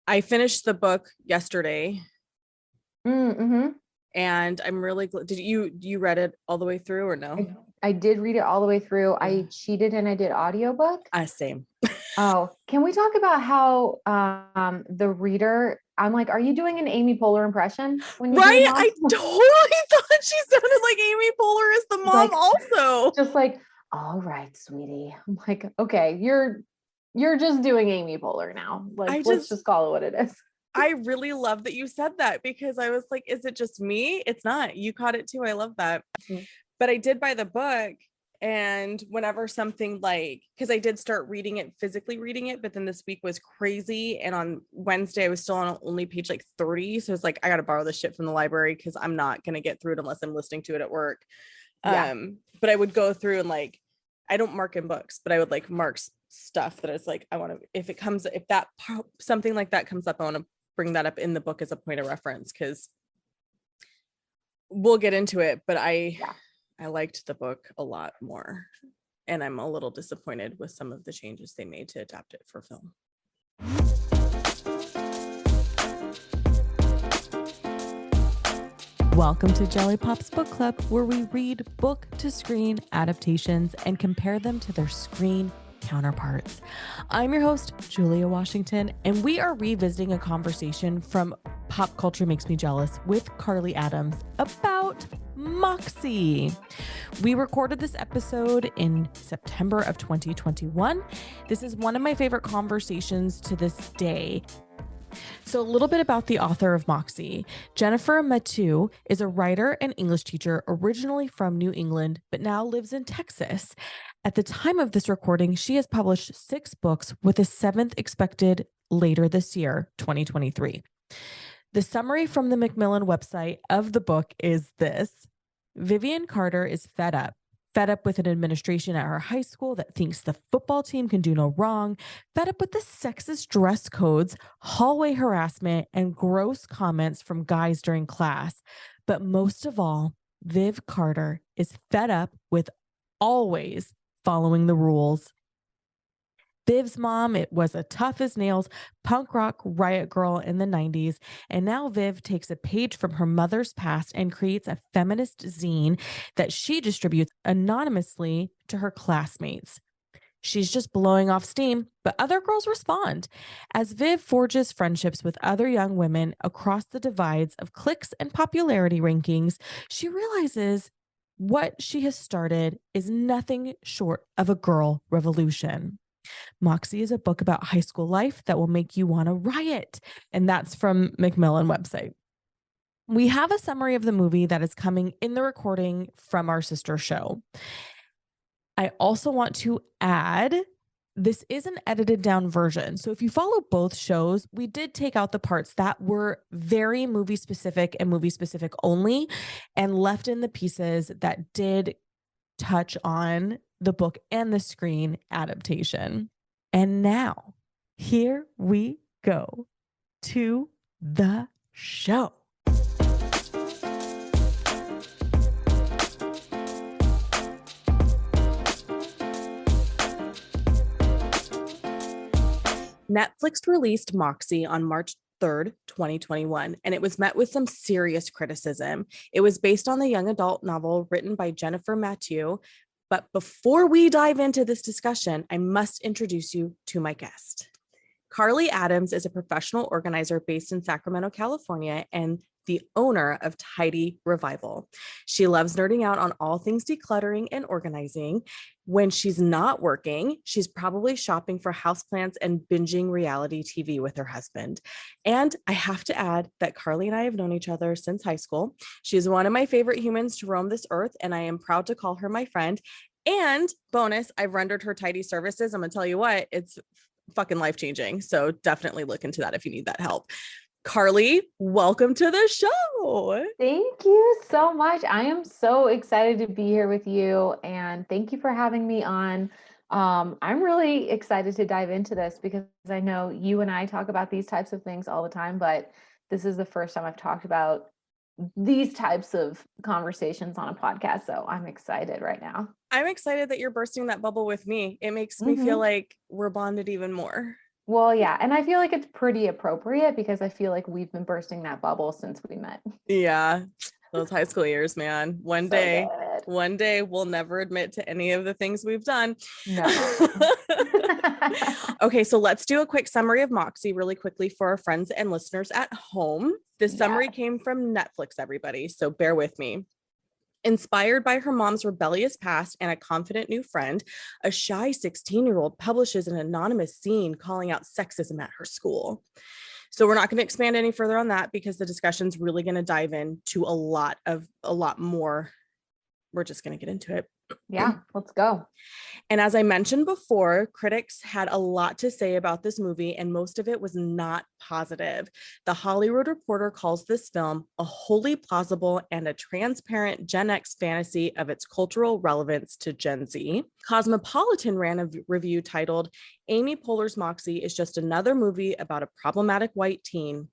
I finished the book yesterday Mm-hmm. and I'm really glad. Did you read it all the way through or no? I did read it all the way through. Yeah. I cheated and I did audiobook. Same. Oh, can we talk about how the reader, I'm like, are you doing an Amy Poehler impression when you do Right? mom? I totally thought she sounded like Amy Poehler as the mom Like also. just like, all right, sweetie. I'm like, okay, you're just doing Amy Poehler now. Like, let's just call it what it is. I really love that you said that because I was like, is it just me? It's not. You caught it too. I love that. Mm. But I did buy the book. And whenever something because I did start physically reading it, but then this week was crazy. And on Wednesday, I was still on only page like 30. So it's like, I got to borrow this shit from the library because I'm not going to get through it unless I'm listening to it at work. Yeah. But I would go through and I don't mark in books, but I would mark stuff that is I want to, if that something like that comes up, I want to bring that up in the book as a point of reference because we'll get into it. But I liked the book a lot more, and I'm a little disappointed with some of the changes they made to adapt it for film. Welcome to Jelly Pop's Book Club, where we read book-to-screen adaptations and compare them to their screen counterparts. I'm your host, Julia Washington, and we are revisiting a conversation from Pop Culture Makes Me Jealous with Carly Adams about Moxie. We recorded this episode in September of 2021. This is one of my favorite conversations to this day. So a little bit about the author of Moxie. Jennifer Mathieu is a writer and English teacher originally from New England, but now lives in Texas. At the time of this recording, she has published 6 books with a 7th expected later this year, 2023. The summary from the Macmillan website of the book is this. Vivian Carter is fed up with an administration at her high school that thinks the football team can do no wrong, fed up with the sexist dress codes, hallway harassment, and gross comments from guys during class. But most of all, Viv Carter is fed up with always following the rules. Viv's mom, it was a tough as nails punk rock riot girl in the 90s. And now Viv takes a page from her mother's past and creates a feminist zine that she distributes anonymously to her classmates. She's just blowing off steam, but other girls respond. As Viv forges friendships with other young women across the divides of cliques and popularity rankings, she realizes what she has started is nothing short of a girl revolution. Moxie is a book about high school life that will make you want to riot. And that's from Macmillan website. We have a summary of the movie that is coming in the recording from our sister show. I also want to add, this is an edited down version. So if you follow both shows, we did take out the parts that were very movie specific and movie specific only and left in the pieces that did touch on the book and the screen adaptation. And now, here we go to the show. Netflix released Moxie on March 3rd, 2021, and it was met with some serious criticism. It was based on the young adult novel written by Jennifer Mathieu. But before we dive into this discussion, I must introduce you to my guest. Carly Adams is a professional organizer based in Sacramento, California, and the owner of Tidy Revival. She loves nerding out on all things decluttering and organizing. When she's not working, she's probably shopping for houseplants and binging reality TV with her husband. And I have to add that Carly and I have known each other since high school. She's one of my favorite humans to roam this earth, and I am proud to call her my friend. And bonus, I've rendered her tidy services. I'm going to tell you what, it's fucking life-changing. So definitely look into that if you need that help. Carly, welcome to the show. Thank you so much. I am so excited to be here with you, and thank you for having me on. I'm really excited to dive into this because I know you and I talk about these types of things all the time, but this is the first time I've talked about these types of conversations on a podcast. So I'm excited right now. I'm excited that you're bursting that bubble with me. It makes me feel like we're bonded even more. Well, yeah. And I feel like it's pretty appropriate because I feel like we've been bursting that bubble since we met. Yeah, those high school years, man. So good. One day we'll never admit to any of the things we've done. No. Okay, so let's do a quick summary of Moxie really quickly for our friends and listeners at home. This summary Yeah. came from Netflix, everybody, so bear with me. Inspired by her mom's rebellious past and a confident new friend, a shy 16-year-old publishes an anonymous zine calling out sexism at her school. So we're not going to expand any further on that because the discussion's really going to dive into a lot more. We're just going to get into it. Yeah, let's go. And as I mentioned before, critics had a lot to say about this movie, and most of it was not positive. The Hollywood Reporter calls this film a wholly plausible and a transparent Gen X fantasy of its cultural relevance to Gen Z. Cosmopolitan ran a review titled, Amy Poehler's Moxie is just another movie about a problematic white teen.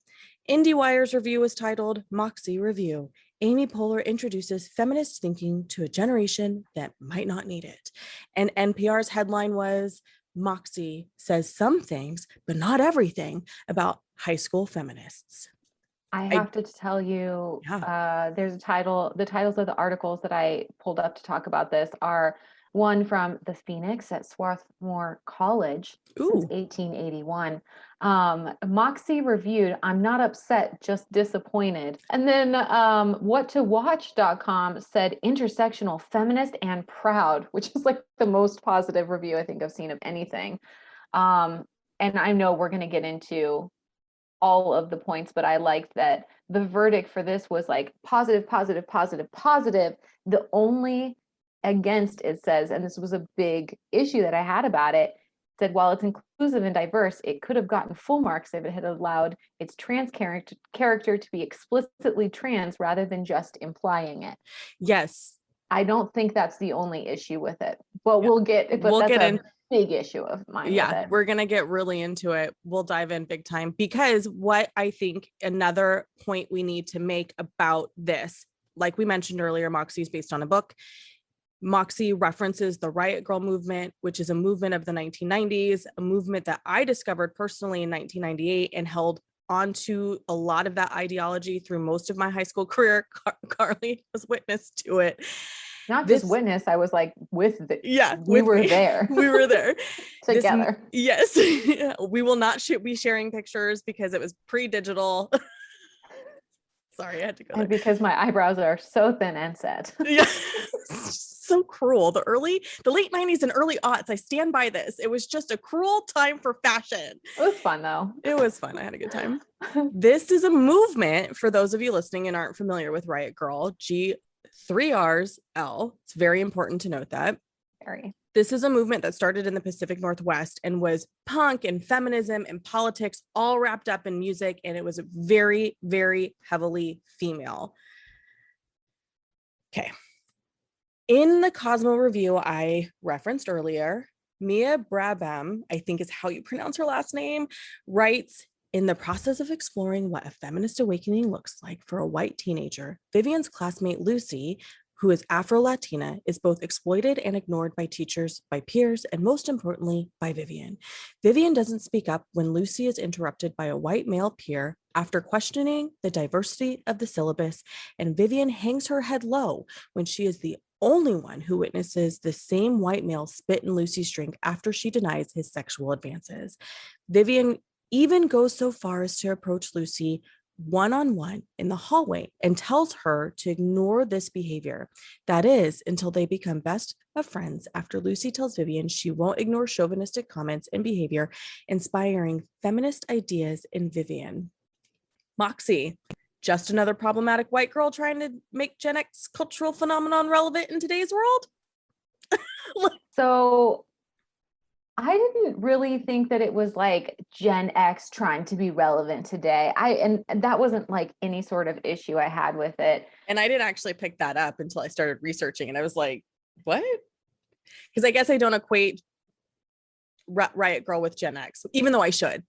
IndieWire's review was titled, Moxie Review. Amy Poehler introduces feminist thinking to a generation that might not need it. And NPR's headline was, Moxie says some things, but not everything about high school feminists. I have to tell you, there's a title, the titles of the articles that I pulled up to talk about this are one from the Phoenix at Swarthmore College since 1881. Moxie reviewed, I'm not upset, just disappointed. And then whattowatch.com said intersectional, feminist, and proud, which is like the most positive review I think I've seen of anything. And I know we're going to get into all of the points, but I liked that the verdict for this was like positive, positive, positive, positive. The only against it says, and this was a big issue that I had about it, said while it's inclusive and diverse, it could have gotten full marks if it had allowed its trans character to be explicitly trans rather than just implying it. Yes. I don't think that's the only issue with it, but we'll get in big issue of mine. Yeah, we're going to get really into it. We'll dive in big time because what I think another point we need to make about this, like we mentioned earlier, Moxie is based on a book. Moxie references the Riot Grrrl movement, which is a movement of the 1990s, a movement that I discovered personally in 1998 and held onto a lot of that ideology through most of my high school career. Carly was witness to it. Not just witness, I was like with the, we were there. We were there together. Yes. We will not be sharing pictures because it was pre-digital. Sorry, I had to go there. And because my eyebrows are so thin and set. Yeah. So cruel. The late 90s and early aughts, I stand by this. It was just a cruel time for fashion. It was fun though. It was fun. I had a good time. This is a movement for those of you listening and aren't familiar with Riot Grrrl, G3RsL. It's very important to note that. Very. This is a movement that started in the Pacific Northwest and was punk and feminism and politics all wrapped up in music. And it was very, very heavily female. Okay. In the Cosmo review I referenced earlier, Mia Brabham, I think is how you pronounce her last name, writes, in the process of exploring what a feminist awakening looks like for a white teenager, Vivian's classmate Lucy, who is Afro-Latina, is both exploited and ignored by teachers, by peers, and most importantly, by Vivian. Vivian doesn't speak up when Lucy is interrupted by a white male peer after questioning the diversity of the syllabus, and Vivian hangs her head low when she is the only one who witnesses the same white male spit in Lucy's drink after she denies his sexual advances. Vivian even goes so far as to approach Lucy one-on-one in the hallway and tells her to ignore this behavior. That is, until they become best of friends after Lucy tells Vivian she won't ignore chauvinistic comments and behavior, inspiring feminist ideas in Vivian. Moxie, just another problematic white girl trying to make Gen X cultural phenomenon relevant in today's world? So I didn't really think that it was like Gen X trying to be relevant today. And that wasn't like any sort of issue I had with it. And I didn't actually pick that up until I started researching, and I was like, what? Because I guess I don't equate Riot Grrrl with Gen X, even though I should.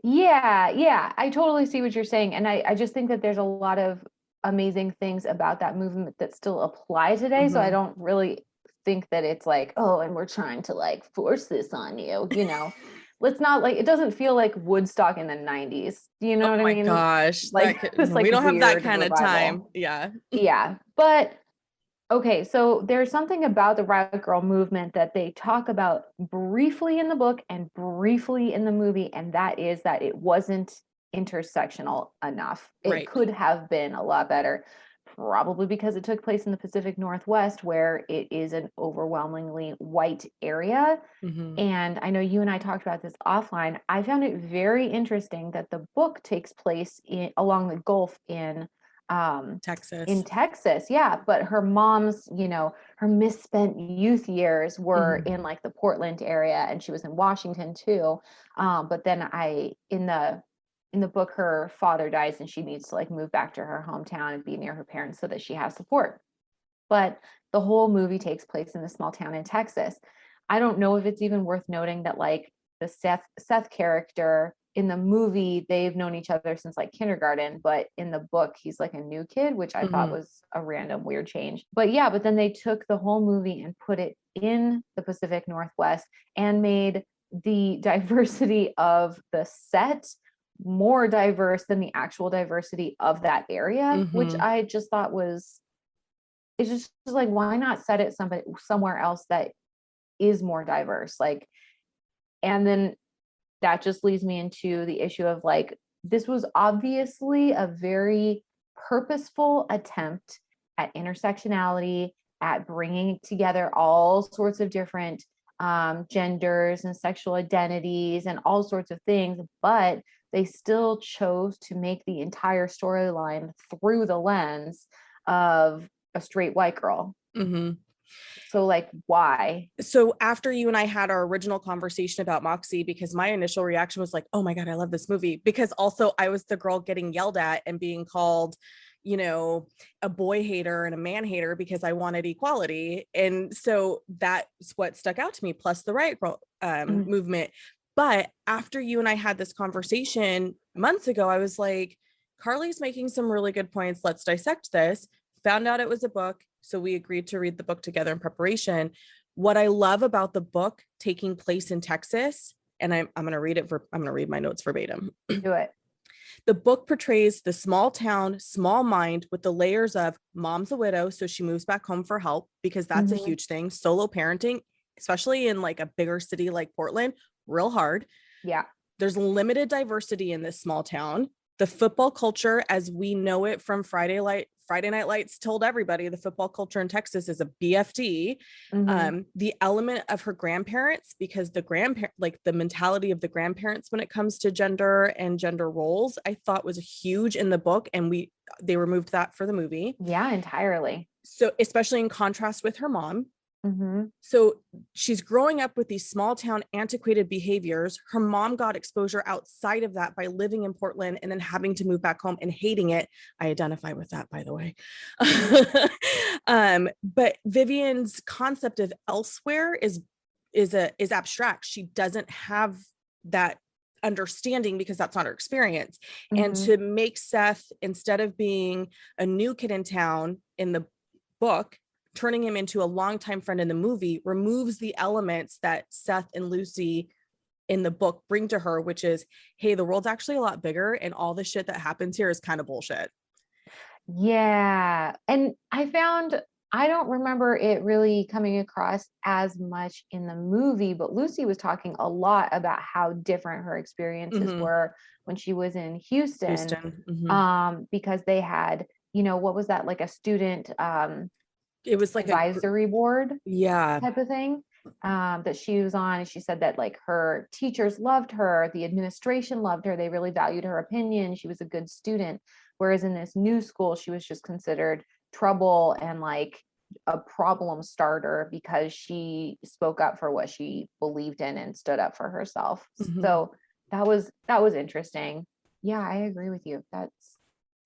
Yeah, I totally see what you're saying. And I just think that there's a lot of amazing things about that movement that still apply today. So I don't really think that it's like, oh, and we're trying to like force this on you, you know. let's not like, it doesn't feel like Woodstock in the 90s. Do you know Oh what I my mean? gosh, Like this we like don't have that weird kind of time. revival. Yeah. Yeah. But okay, so there's something about the Riot Girl movement that they talk about briefly in the book and briefly in the movie, and that is that it wasn't intersectional enough. It Right. could have been a lot better, probably because it took place in the Pacific Northwest, where it is an overwhelmingly white area. Mm-hmm. And I know you and I talked about this offline. I found it very interesting that the book takes place along the Gulf in Texas. Texas. Yeah, but her mom's, her misspent youth years were Mm-hmm. in like the Portland area, and she was in Washington too. But then in the book, her father dies and she needs to like move back to her hometown and be near her parents so that she has support. But the whole movie takes place in a small town in Texas. I don't know if it's even worth noting that like the Seth character in the movie, they've known each other since like kindergarten, but in the book, he's like a new kid, which I thought Mm-hmm. was a random weird change. But yeah, but then they took the whole movie and put it in the Pacific Northwest and made the diversity of the set more diverse than the actual diversity of that area, which Mm-hmm. I just thought was, it's just like, why not set it somewhere else that is more diverse? Like, and then that just leads me into the issue of like, this was obviously a very purposeful attempt at intersectionality, at bringing together all sorts of different genders and sexual identities and all sorts of things, but they still chose to make the entire storyline through the lens of a straight white girl. Mm-hmm. So like, why? So after you and I had our original conversation about Moxie, because my initial reaction was like, oh my God, I love this movie. Because also I was the girl getting yelled at and being called, a boy hater and a man hater because I wanted equality. And so that's what stuck out to me, plus the Riot Girl Mhm. movement. But after you and I had this conversation months ago, I was like, Carly's making some really good points. Let's dissect this. Found out it was a book. So we agreed to read the book together in preparation. What I love about the book taking place in Texas, and I'm going to read I'm going to read my notes verbatim. Do it. The book portrays the small town, small mind with the layers of mom's a widow, so she moves back home for help because that's a Mhm. huge thing. Solo parenting, especially in like a bigger city like Portland, real hard. Yeah. There's limited diversity in this small town. The football culture, as we know it from Friday Night Lights, told everybody the football culture in Texas is a BFD. Mhm. The element of her grandparents, because like the mentality of the grandparents when it comes to gender and gender roles, I thought was huge in the book, and they removed that for the movie. Yeah, entirely. So especially in contrast with her mom. Mhm. So she's growing up with these small town antiquated behaviors. Her mom got exposure outside of that by living in Portland and then having to move back home and hating it. I identify with that, by the way. But Vivian's concept of elsewhere is abstract. She doesn't have that understanding because that's not her experience. And Mhm. to make Seth, instead of being a new kid in town in the book, turning him into a longtime friend in the movie, removes the elements that Seth and Lucy in the book bring to her, which is, hey, the world's actually a lot bigger and all the shit that happens here is kind of bullshit. Yeah. And I don't remember it really coming across as much in the movie, but Lucy was talking a lot about how different her experiences Mm-hmm. were when she was in Houston, Houston. Mm-hmm. because they had, what was that, like a student It was like advisory board yeah. type of thing, that she was on. And she said that like her teachers loved her, the administration loved her, they really valued her opinion. She was a good student. Whereas in this new school, she was just considered trouble and like a problem starter because she spoke up for what she believed in and stood up for herself. Mm-hmm. So that was interesting. Yeah, I agree with you.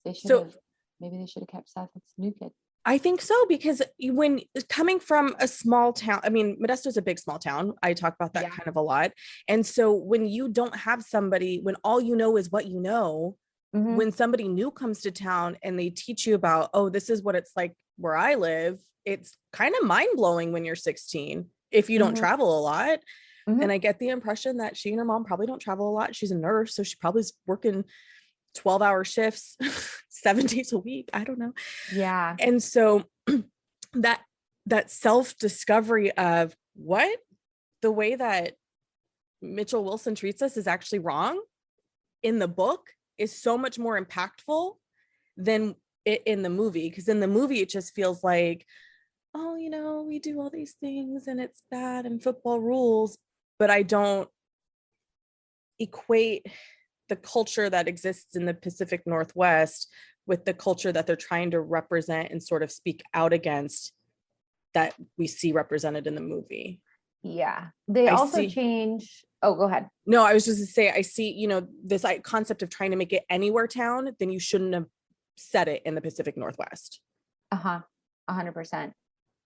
They should So have maybe they should have kept Seth as new kid. I think so, because when coming from a small town, I mean, Modesto's a big small town. I talk about that Yeah. kind of a lot. And so when you don't have somebody, when all you know is what you know, Mm-hmm. when somebody new comes to town and they teach you about, oh, this is what it's like where I live, it's kind of mind blowing when you're 16 if you don't Mm-hmm. travel a lot. And I get the impression that she and her mom probably don't travel a lot. She's a nurse, so she probably is working 12-hour shifts 7 days a week. I don't know. Yeah. And so that self-discovery of what the way that Mitchell Wilson treats us is actually wrong in the book is so much more impactful than it in the movie. Because in the movie, it just feels like, oh, we do all these things and it's bad and football rules, but I don't equate the culture that exists in the Pacific Northwest with the culture that they're trying to represent and sort of speak out against that we see represented in the movie. Yeah. They also change. Oh, go ahead. No, I was just to say, I see, this concept of trying to make it anywhere town, then you shouldn't have set it in the Pacific Northwest. 100%.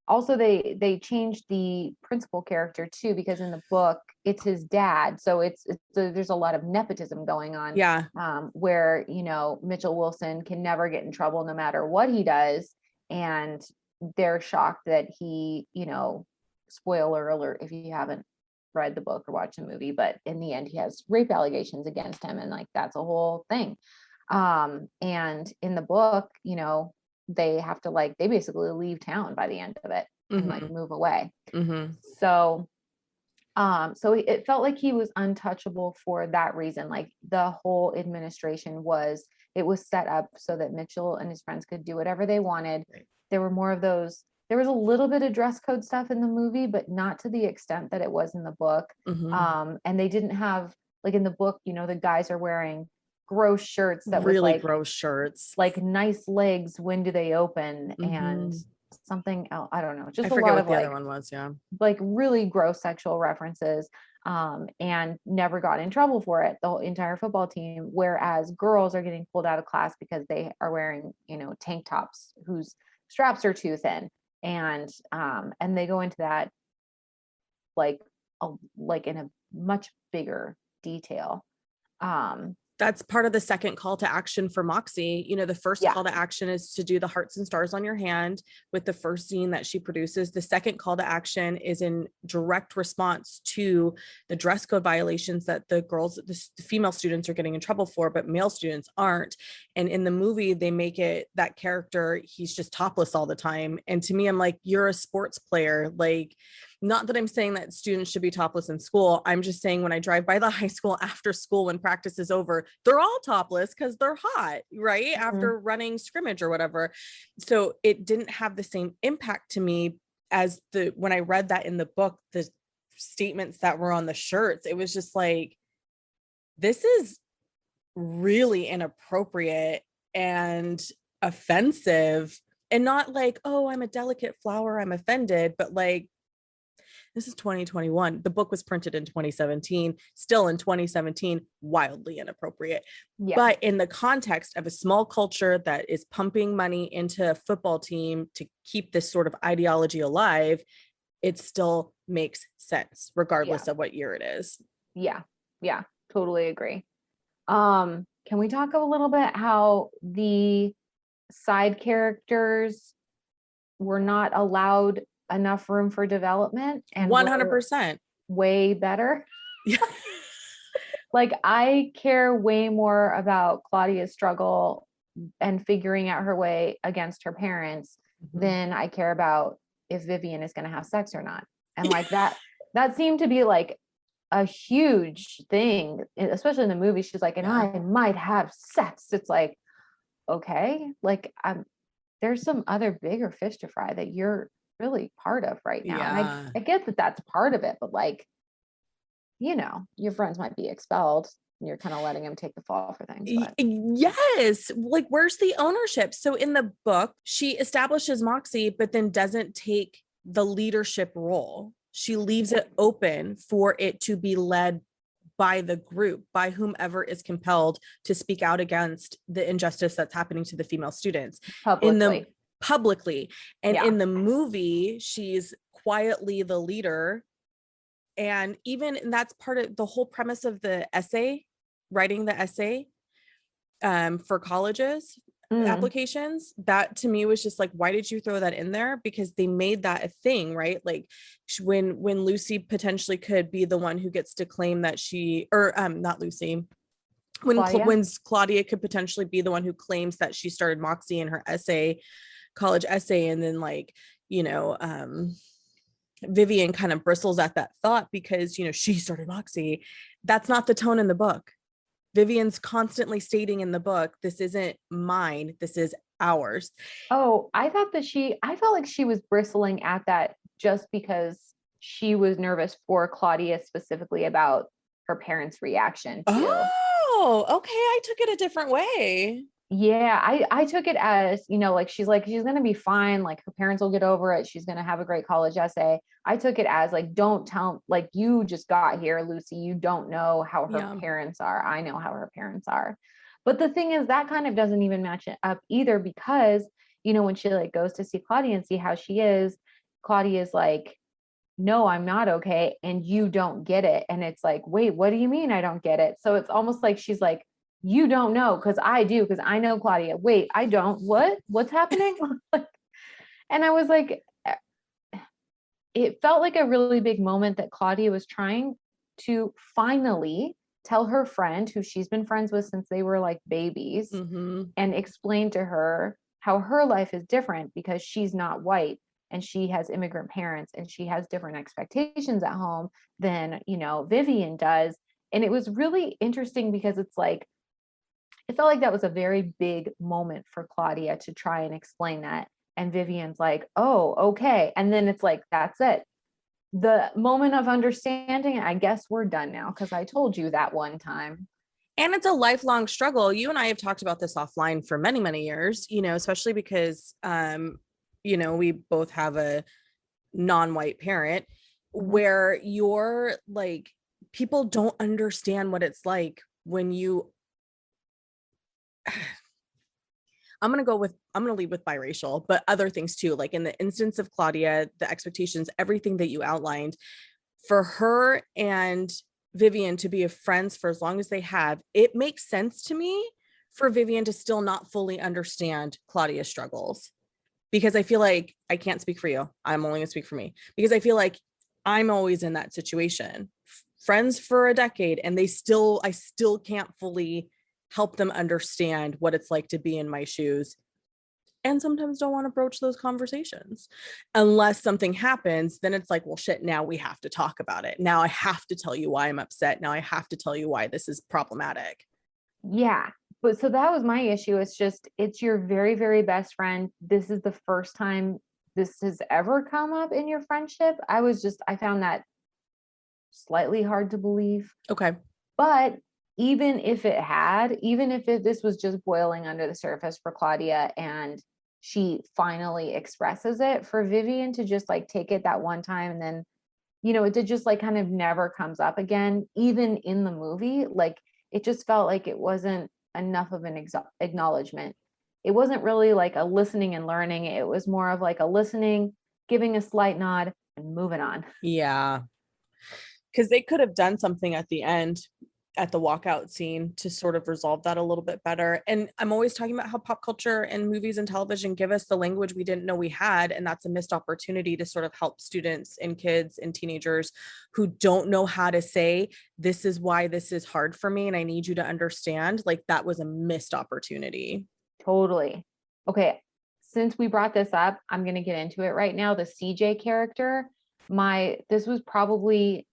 Also, they changed the principal character too, because in the book it's his dad, so it's there's a lot of nepotism going on. Yeah. Where Mitchell Wilson can never get in trouble no matter what he does, and they're shocked that he, spoiler alert if you haven't read the book or watched the movie, but in the end he has rape allegations against him, and like that's a whole thing. And in the book, they have to they basically leave town by the end of it and move away. So it felt like he was untouchable for that reason. Like the whole administration was set up so that Mitchell and his friends could do whatever they wanted. Right. There were more of those. There was a little bit of dress code stuff in the movie, but not to the extent that it was in the book. And they didn't have, like in the book, the guys are wearing gross shirts that really gross shirts, like nice legs, when do they open, and something else, I don't know, just I a lot what of the other one was, like really gross sexual references, and never got in trouble for it, the whole entire football team, whereas girls are getting pulled out of class because they are wearing tank tops whose straps are too thin, and they go into that like in a much bigger detail. That's part of the second call to action for Moxie. The first call to action is to do the hearts and stars on your hand with the first zine that she produces. The second call to action is in direct response to the dress code violations that the female students are getting in trouble for, but male students aren't. And in the movie, they make it that character, he's just topless all the time. And to me, I'm like, you're a sports player. Like, not that I'm saying that students should be topless in school. I'm just saying when I drive by the high school after school, when practice is over, they're all topless because they're hot, right? After running scrimmage or whatever. So it didn't have the same impact to me as when I read that in the book, the statements that were on the shirts. It was just like, this is really inappropriate and offensive, and not like, oh, I'm a delicate flower, I'm offended, but like, this is 2021. The book was printed in 2017, still in 2017, wildly inappropriate. Yeah. But in the context of a small culture that is pumping money into a football team to keep this sort of ideology alive, it still makes sense, regardless of what year it is. Yeah. Yeah. Totally agree. Can we talk a little bit how the side characters were not allowed enough room for development, and 100% way better? Like, I care way more about Claudia's struggle and figuring out her way against her parents than I care about if Vivian is going to have sex or not. And like that seemed to be like a huge thing, especially in the movie. She's like, and I might have sex. It's like, okay, like there's some other bigger fish to fry that you're really part of right now. And I get that that's part of it, but like, your friends might be expelled and you're kind of letting them take the fall for things. But. Yes. Like, where's the ownership? So in the book, she establishes Moxie, but then doesn't take the leadership role. She leaves it open for it to be led by the group, by whomever is compelled to speak out against the injustice that's happening to the female students publicly. And in the movie, she's quietly the leader. And that's part of the whole premise of the essay, writing the essay for colleges, Mm. applications. That to me was just like, why did you throw that in there? Because they made that a thing, right? Like when Lucy potentially could be the one who gets to claim that she, or not Lucy, Claudia. when Claudia could potentially be the one who claims that she started Moxie in her essay, college essay, and then like, you know, Vivian kind of bristles at that thought because, you know, she started Moxie. That's not the tone in the book. Vivian's constantly stating in the book, this isn't mine, this is ours. Oh, I felt like she was bristling at that just because she was nervous for Claudia specifically about her parents' reaction too. Oh, okay. I took it a different way. Yeah, I took it as, like she's going to be fine, like her parents will get over it. She's going to have a great college essay. I took it as like, don't tell, like, you just got here, Lucy, you don't know how her Yeah. parents are. I know how her parents are. But the thing is that kind of doesn't even match it up either because, when she like goes to see Claudia and see how she is, Claudia is like, no, I'm not okay. And you don't get it. And it's like, wait, what do you mean I don't get it? So it's almost like she's like, you don't know because I do, because I know Claudia. Wait, I don't. What's happening? And I was like, it felt like a really big moment that Claudia was trying to finally tell her friend, who she's been friends with since they were like babies, Mm-hmm. and explain to her how her life is different because she's not white and she has immigrant parents and she has different expectations at home than, Vivian does. And it was really interesting because it's like, it felt like that was a very big moment for Claudia to try and explain that. And Vivian's like, oh, okay. And then it's like, that's it. The moment of understanding, I guess we're done now because I told you that one time. And it's a lifelong struggle. You and I have talked about this offline for many, many years, you know, especially because, you know, we both have a non-white parent Mhm. where you're like, people don't understand what it's like when you I'm going to lead with biracial, but other things too. Like in the instance of Claudia, the expectations, everything that you outlined, for her and Vivian to be friends for as long as they have, it makes sense to me for Vivian to still not fully understand Claudia's struggles. Because I feel like, I can't speak for you. I'm only going to speak for me. Because I feel like I'm always in that situation. Friends for a decade, and I still can't fully help them understand what it's like to be in my shoes, and sometimes don't want to broach those conversations unless something happens. Then it's like, well, shit, now we have to talk about it. Now I have to tell you why I'm upset. Now I have to tell you why this is problematic. Yeah. But so that was my issue. It's just, it's your very, very best friend. This is the first time this has ever come up in your friendship. I found that slightly hard to believe. Okay. But even if this was just boiling under the surface for Claudia and she finally expresses it, for Vivian to just like take it that one time and then, it did just like kind of never comes up again, even in the movie. Like it just felt like it wasn't enough of an acknowledgement. It wasn't really like a listening and learning. It was more of like a listening, giving a slight nod and moving on. Yeah. Because they could have done something at the end, at the walkout scene, to sort of resolve that a little bit better. And I'm always talking about how pop culture and movies and television give us the language we didn't know we had. And that's a missed opportunity to sort of help students and kids and teenagers who don't know how to say, this is why this is hard for me. And I need you to understand. Like that was a missed opportunity. Totally. Okay. Since we brought this up, I'm going to get into it right now. The CJ character, this was probably,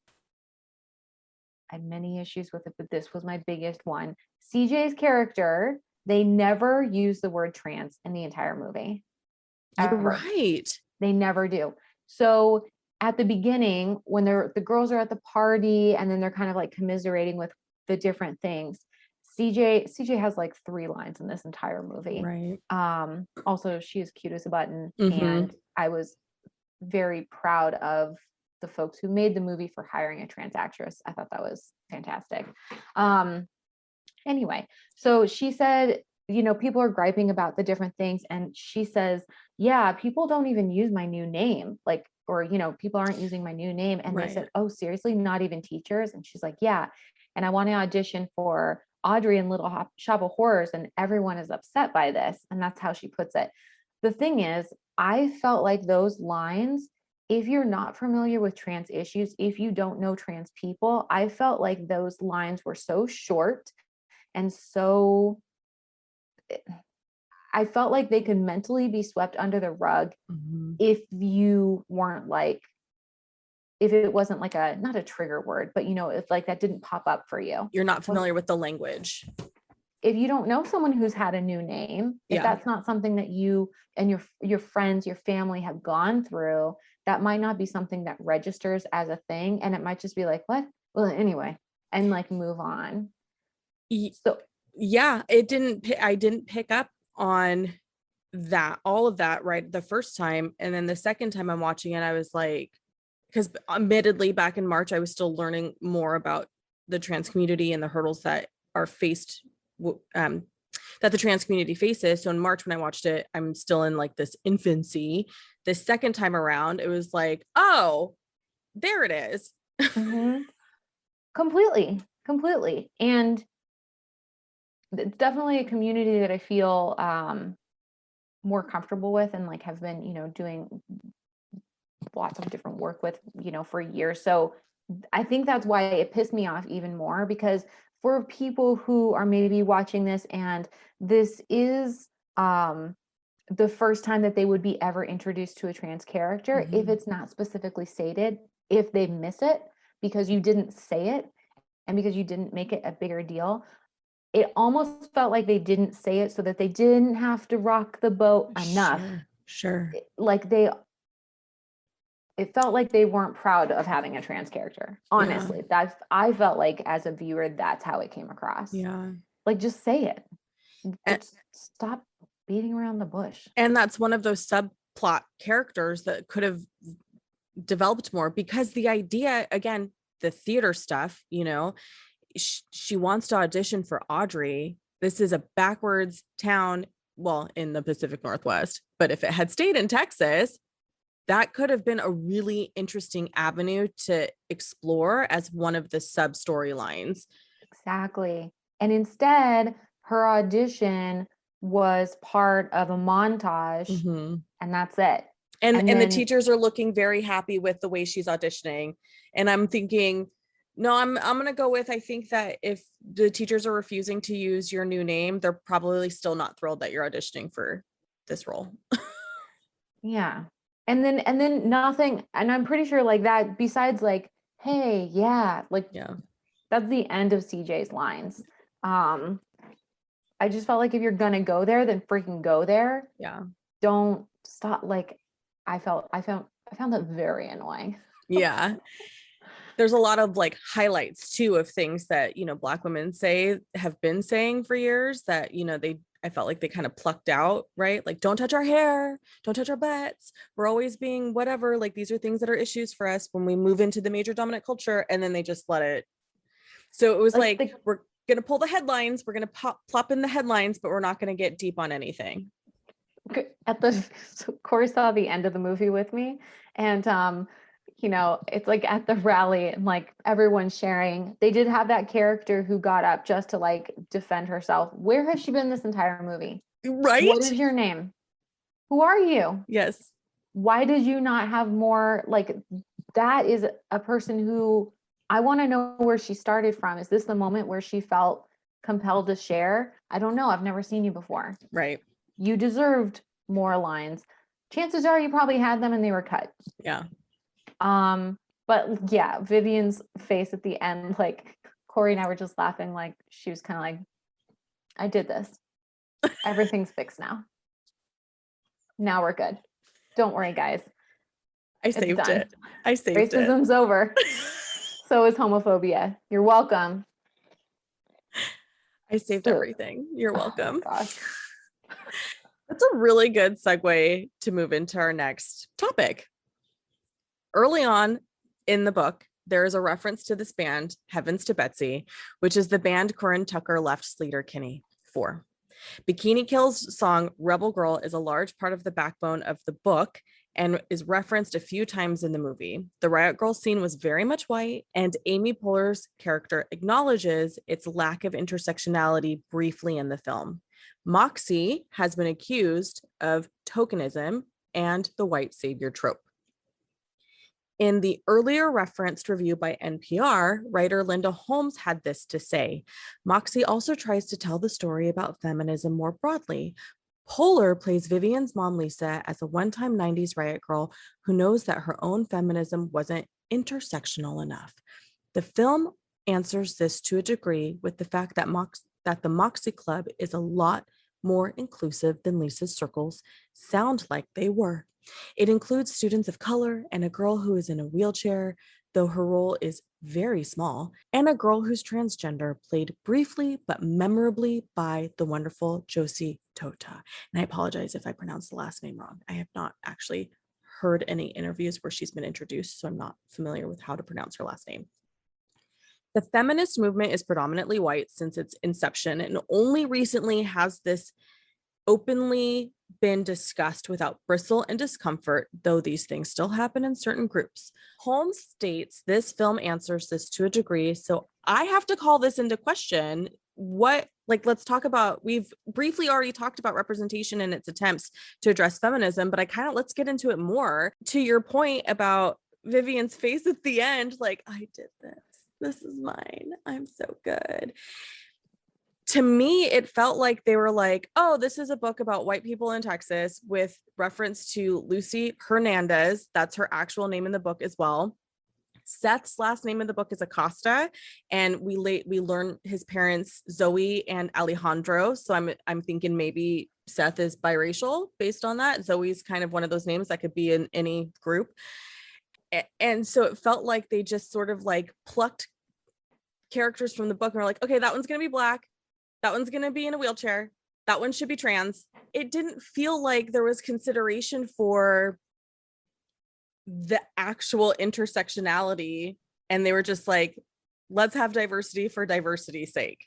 I had many issues with it, but this was my biggest one. CJ's character, they never use the word trans in the entire movie. You're Ever. right. They never do. So at the beginning, when the girls are at the party and then they're kind of like commiserating with the different things, CJ has like 3 lines in this entire movie. Right. Also she is cute as a button. Mm-hmm. And I was very proud of the folks who made the movie for hiring a trans actress. I thought that was fantastic. Anyway, so she said, people are griping about the different things. And she says, yeah, people don't even use my new name. Like, or, people aren't using my new name. And they Right. said, oh, seriously, not even teachers? And she's like, yeah. And I want to audition for Audrey in Shop of Horrors, and everyone is upset by this. And that's how she puts it. The thing is, I felt like those lines, if you're not familiar with trans issues, if you don't know trans people, I felt like those lines were so short and so, I felt like they could mentally be swept under the rug if you weren't like, if it wasn't like not a trigger word, but if like that didn't pop up for you. You're not familiar with the language. If you don't know someone who's had a new name, if that's not something that you and your friends, your family have gone through, that might not be something that registers as a thing. And it might just be like, what? Well, anyway, and like move on. So yeah, I didn't pick up on that, all of that right the first time. And then the second time I'm watching it, I was like, because admittedly back in March, I was still learning more about the trans community and the hurdles that are faced, that the trans community faces. So in March, when I watched it, I'm still in like this infancy. The second time around, it was like, oh, there it is. Completely. And it's definitely a community that I feel more comfortable with, and like have been, doing lots of different work with, for years. So I think that's why it pissed me off even more, because for people who are maybe watching this and this is the first time that they would be ever introduced to a trans character, if it's not specifically stated, if they miss it because you didn't say it and because you didn't make it a bigger deal, it almost felt like they didn't say it so that they didn't have to rock the boat enough. Sure. Like it felt like they weren't proud of having a trans character. Honestly, I felt like as a viewer, that's how it came across. Yeah. Like, just say it. Just stop beating around the bush. And that's one of those subplot characters that could have developed more, because the idea, again, the theater stuff, she wants to audition for Audrey. This is a backwards town, well, in the Pacific Northwest, but if it had stayed in Texas, that could have been a really interesting avenue to explore as one of the sub storylines. Exactly. And instead, her audition was part of a montage, and that's it. And the teachers are looking very happy with the way she's auditioning. And I'm thinking, no, I'm going to go with, I think that if the teachers are refusing to use your new name, they're probably still not thrilled that you're auditioning for this role. Yeah. And then nothing, and I'm pretty sure like that, besides like, hey, that's the end of CJ's lines. I just felt like if you're gonna go there, then freaking go there. Yeah. Don't stop. Like, I found that very annoying. Yeah. There's a lot of like highlights too of things that, Black women have been saying for years that, I felt like they kind of plucked out, right? Like, don't touch our hair, don't touch our butts. We're always being whatever. Like, these are things that are issues for us when we move into the major dominant culture. And then they just let it. So it was like we're going to pull the headlines. We're going to plop in the headlines, but we're not going to get deep on anything. So Corey saw the end of the movie with me, and it's like at the rally and like everyone's sharing. They did have that character who got up just to like defend herself. Where has she been this entire movie? Right? What is your name? Who are you? Yes. Why did you not have more? Like, that is a person who I want to know where she started from. Is this the moment where she felt compelled to share? I don't know. I've never seen you before. Right. You deserved more lines. Chances are you probably had them and they were cut. Yeah. But yeah, Vivian's face at the end, like Corey and I were just laughing, like she was kind of like, I did this. Everything's fixed now. Now we're good. Don't worry, guys. I saved it. Racism's over. So is homophobia. You're welcome. I saved everything. You're welcome. Oh, gosh. That's a really good segue to move into our next topic. Early on in the book, there is a reference to this band, Heavens to Betsy, which is the band Corinne Tucker left Sleater Kinney for. Bikini Kill's song Rebel Girl is a large part of the backbone of the book and is referenced a few times in the movie. The Riot Girl scene was very much white, and Amy Poehler's character acknowledges its lack of intersectionality briefly in the film. Moxie has been accused of tokenism and the white savior trope. In the earlier referenced review by NPR, writer Linda Holmes had this to say: Moxie also tries to tell the story about feminism more broadly. Poehler plays Vivian's mom, Lisa, as a one-time 90s riot girl who knows that her own feminism wasn't intersectional enough. The film answers this to a degree with the fact that the Moxie Club is a lot more inclusive than Lisa's circles sound like they were. It includes students of color and a girl who is in a wheelchair, though her role is very small, and a girl who's transgender, played briefly but memorably by the wonderful Josie Tota. And I apologize if I pronounced the last name wrong. I have not actually heard any interviews where she's been introduced, so I'm not familiar with how to pronounce her last name. The feminist movement is predominantly white since its inception, and only recently has this openly been discussed without bristle and discomfort, though these things still happen in certain groups. Holmes states this film answers this to a degree, so I have to call this into question. Let's talk about, we've briefly already talked about representation and its attempts to address feminism, but let's get into it more. To your point about Vivian's face at the end, like, I did this is mine, I'm so good. To me, it felt like they were like, oh, this is a book about white people in Texas with reference to Lucy Hernandez. That's her actual name in the book as well. Seth's last name in the book is Acosta, and we learn his parents, Zoe and Alejandro. So I'm thinking maybe Seth is biracial based on that. Zoe's kind of one of those names that could be in any group. And so it felt like they just sort of like plucked characters from the book and were like, okay, that one's going to be Black. That one's going to be in a wheelchair. That one should be trans. It didn't feel like there was consideration for the actual intersectionality. And they were just like, let's have diversity for diversity's sake.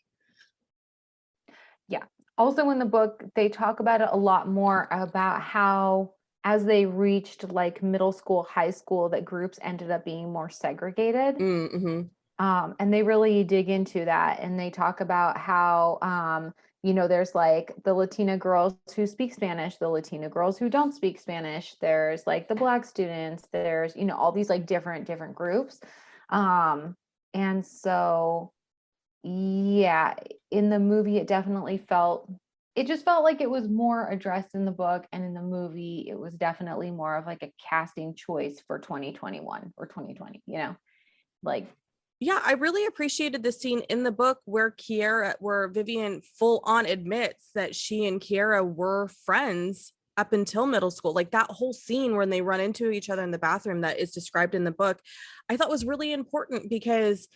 Yeah. Also in the book, they talk about it a lot more about how as they reached like middle school, high school, that groups ended up being more segregated. Mm-hmm. And they really dig into that. And they talk about how, there's like the Latina girls who speak Spanish, the Latina girls who don't speak Spanish. There's like the Black students, there's, all these like different groups. And so, yeah, in the movie, it just felt like it was more addressed in the book, and in the movie, it was definitely more of like a casting choice for 2021 or 2020, like. Yeah, I really appreciated the scene in the book where Vivian full on admits that she and Kiara were friends up until middle school. Like that whole scene when they run into each other in the bathroom that is described in the book, I thought was really important because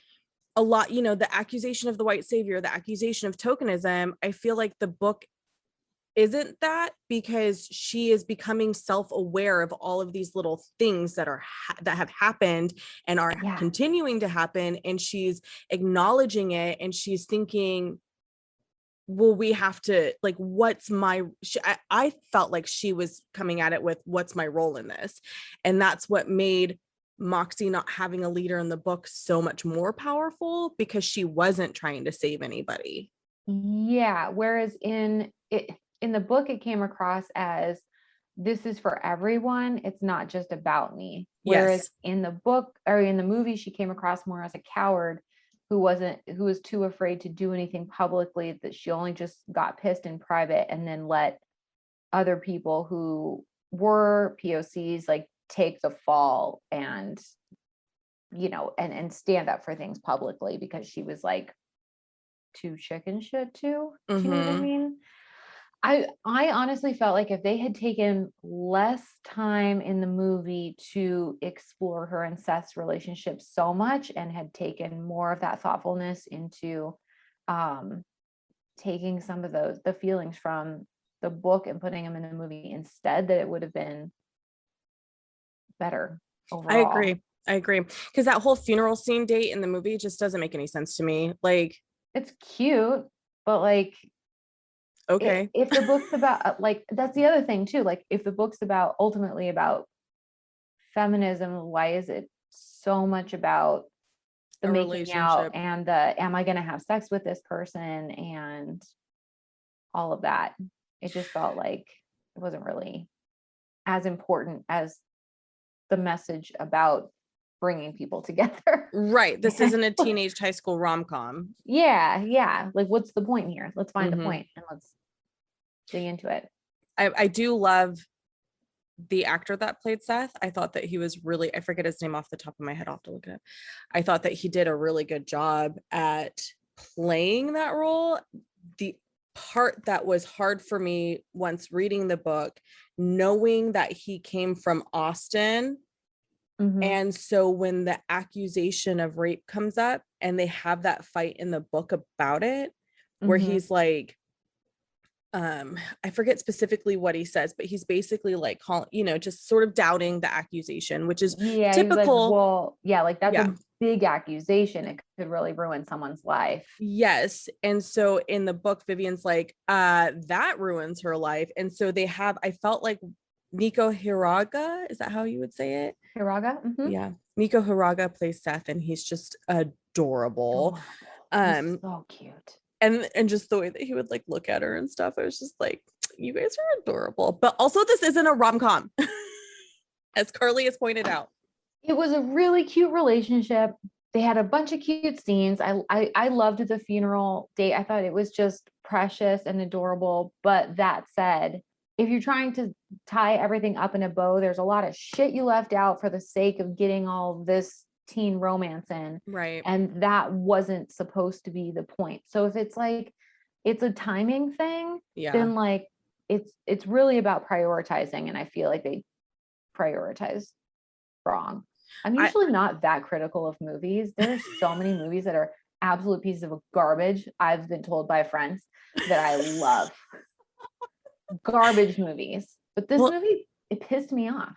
a lot, the accusation of the white savior, the accusation of tokenism, I feel like the book isn't that, because she is becoming self-aware of all of these little things that have happened and are continuing to happen, and she's acknowledging it, and she's thinking, well, we have to, like, I felt like she was coming at it with, what's my role in this? And that's what made Moxie not having a leader in the book so much more powerful, because she wasn't trying to save anybody. Yeah, whereas in the book, it came across as, this is for everyone. It's not just about me. Whereas in the book or in the movie, she came across more as a coward who was too afraid to do anything publicly, that she only just got pissed in private and then let other people who were POCs like take the fall and, and stand up for things publicly, because she was like too chicken shit too. Do you know what I mean? I honestly felt like if they had taken less time in the movie to explore her and Seth's relationship so much, and had taken more of that thoughtfulness into taking some of the feelings from the book and putting them in the movie instead, that it would have been better overall. I agree. Because that whole funeral scene date in the movie just doesn't make any sense to me. Like, it's cute, but like, okay, if the book's about like, that's the other thing too, like if the book's ultimately about feminism? Why is it so much about the A making out relationship. and the, am I going to have sex with this person and all of that? It just felt like it wasn't really as important as the message about bringing people together. Right. This isn't a teenage high school rom-com. Yeah. Like, what's the point here? Let's find a Mhm. point and let's dig into it. I do love the actor that played Seth. I thought that he was really, I forget his name off the top of my head. I'll have to look it up. I thought that he did a really good job at playing that role. The part that was hard for me once reading the book, knowing that he came from Austin. Mhm. And so when the accusation of rape comes up and they have that fight in the book about it, where Mhm. he's like, I forget specifically what he says, but he's basically like, just sort of doubting the accusation, which is Yeah, he was like, typical. well, yeah, like that's Yeah. a big accusation. It could really ruin someone's life. Yes. And so in the book, Vivian's like, that ruins her life. And so I felt like Nico Hiraga, is that how you would say it? Hiraga? Mhm. Yeah. Nico Hiraga plays Seth, and he's just adorable. He's so cute. And just the way that he would like look at her and stuff, I was just like, you guys are adorable. But also, this isn't a rom-com, as Carly has pointed out. It was a really cute relationship. They had a bunch of cute scenes. I loved the funeral date. I thought it was just precious and adorable. But that said, if you're trying to tie everything up in a bow, there's a lot of shit you left out for the sake of getting all this teen romance in. Right. And that wasn't supposed to be the point. So if it's like it's a timing thing, Yeah. then like it's really about prioritizing. And I feel like they prioritized wrong. I'm usually not that critical of movies. There's so many movies that are absolute pieces of garbage. I've been told by friends that I love garbage movies, but this movie, it pissed me off.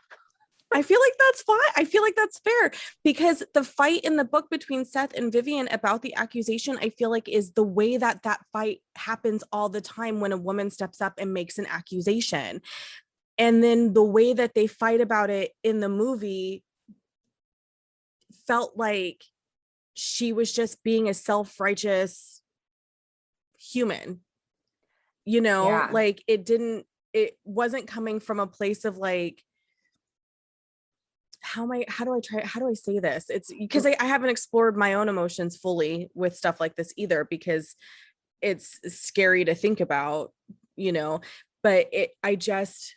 I feel like that's fine. I feel like that's fair, because the fight in the book between Seth and Vivian about the accusation, I feel like is the way that fight happens all the time when a woman steps up and makes an accusation. And then the way that they fight about it in the movie felt like she was just being a self-righteous human, Yeah. like it wasn't coming from a place of like, how do I say this? It's because I haven't explored my own emotions fully with stuff like this either, because it's scary to think about, but I just,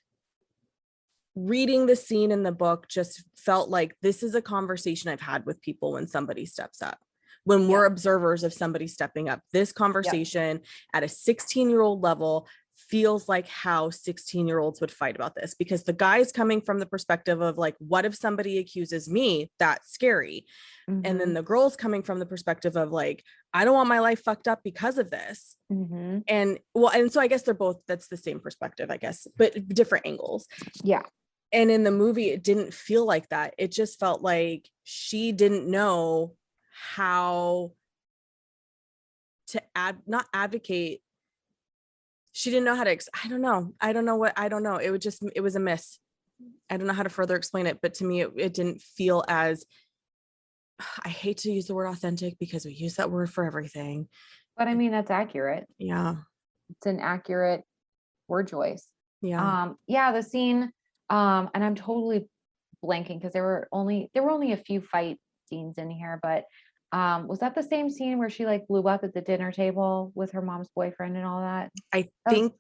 reading the scene in the book just felt like this is a conversation I've had with people when somebody steps up, when we're observers of somebody stepping up. This conversation at a 16-year-old level feels like how 16-year-olds would fight about this, because the guy's coming from the perspective of like, what if somebody accuses me? That's scary. Mm-hmm. And then the girl's coming from the perspective of like, I don't want my life fucked up because of this. Mm-hmm. And so I guess that's the same perspective, I guess, but different angles. Yeah. And in the movie, it didn't feel like that. It just felt like she didn't know how to not advocate. She didn't know how to, I don't know. It was a miss. I don't know how to further explain it, but to me, it didn't feel as, I hate to use the word authentic because we use that word for everything. But I mean, that's accurate. Yeah. It's an accurate word choice. Yeah. The scene, and I'm totally blanking because there were only a few fight scenes in here, but was that the same scene where she like blew up at the dinner table with her mom's boyfriend and all that? I think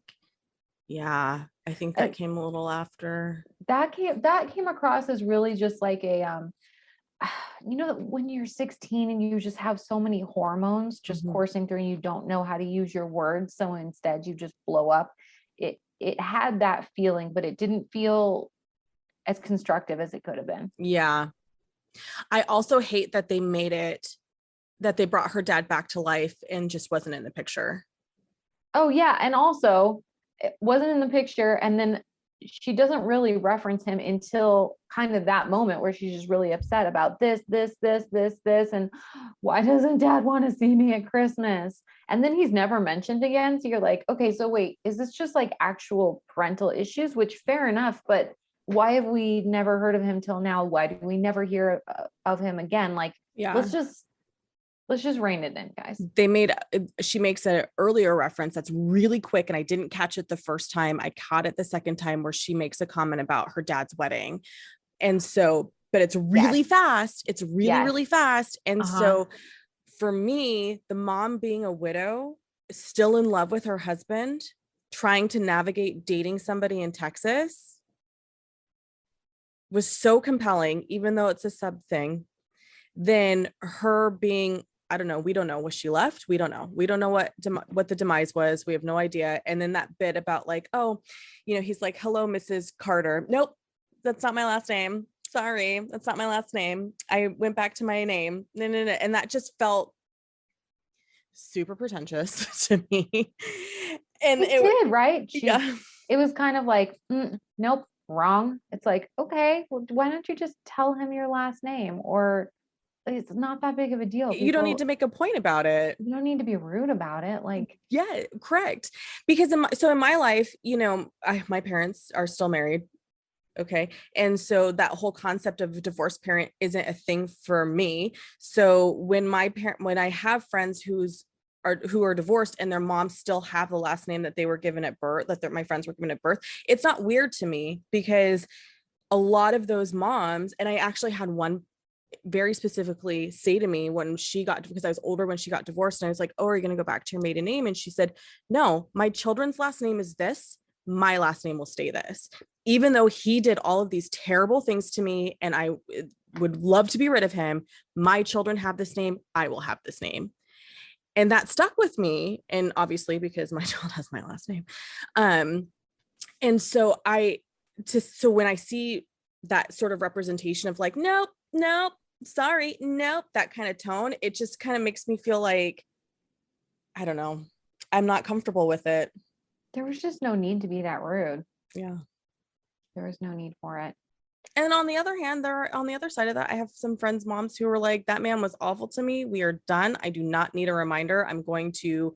that came a little after. That came across as really just like a when you're 16 and you just have so many hormones just coursing through and you don't know how to use your words, so instead you just blow up. It had that feeling, but it didn't feel as constructive as it could have been. Yeah. I also hate that they brought her dad back to life and just wasn't in the picture. Oh yeah. And also it wasn't in the picture. And then she doesn't really reference him until kind of that moment where she's just really upset about this. And why doesn't dad want to see me at Christmas? And then he's never mentioned again. So you're like, okay, so wait, is this just like actual parental issues? Which fair enough, but why have we never heard of him till now? Why do we never hear of him again? Like, Yeah. let's just rein it in, guys. She makes an earlier reference that's really quick, and I didn't catch it the first time. I caught it the second time, where she makes a comment about her dad's wedding. And so, but it's really fast. It's really fast. And so for me, the mom being a widow, still in love with her husband, trying to navigate dating somebody in Texas was so compelling, even though it's a sub thing. Then her being, I don't know, we don't know, was she left? We don't know what the demise was. We have no idea. And then that bit about like, oh, you know, he's like, hello, Mrs. Carter. Nope, that's not my last name. Sorry, that's not my last name. I went back to my name. No. And that just felt super pretentious to me. And it did, right? Yeah. It was kind of like, nope, wrong. It's like, okay, well, why don't you just tell him your last name? Or it's not that big of a deal. You don't need to make a point about it. You don't need to be rude about it. Like, yeah, correct. Because in my life, you know, my parents are still married. Okay. And so that whole concept of a divorced parent isn't a thing for me. So when I have friends who are divorced and their moms still have the last name that they were given at birth, my friends were given at birth, it's not weird to me, because a lot of those moms, and I actually had one very specifically say to me because I was older when she got divorced, and I was like, oh, are you going to go back to your maiden name? And she said, no, my children's last name is this. My last name will stay this. Even though he did all of these terrible things to me and I would love to be rid of him, my children have this name. I will have this name. And that stuck with me. And obviously because my child has my last name. And so when I see that sort of representation of like, nope, sorry, nope, that kind of tone, it just kind of makes me feel like, I don't know, I'm not comfortable with it. There was just no need to be that rude. Yeah. There was no need for it. And on the other hand, on the other side of that, I have some friends' moms who were like, that man was awful to me. We are done. I do not need a reminder. I'm going to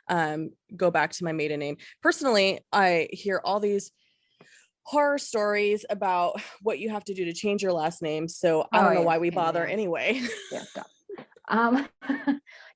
go back to my maiden name. Personally, I hear all these horror stories about what you have to do to change your last name. So I don't know why we bother anyway. Yeah, stop.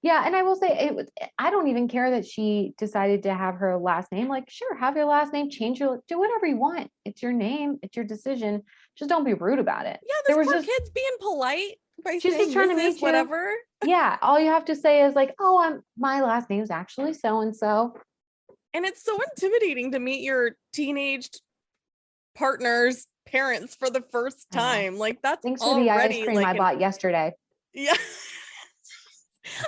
Yeah, and I will say I don't even care that she decided to have her last name. Like, sure, have your last name, do whatever you want. It's your name, it's your decision. Just don't be rude about it. Yeah, this poor kid's being polite by she's saying just trying to meet you. Whatever. Yeah, all you have to say is like, oh, my last name's actually so and so. And it's so intimidating to meet your teenaged partner's parents for the first time. Like, that's thanks for the ice cream I bought yesterday. Yeah.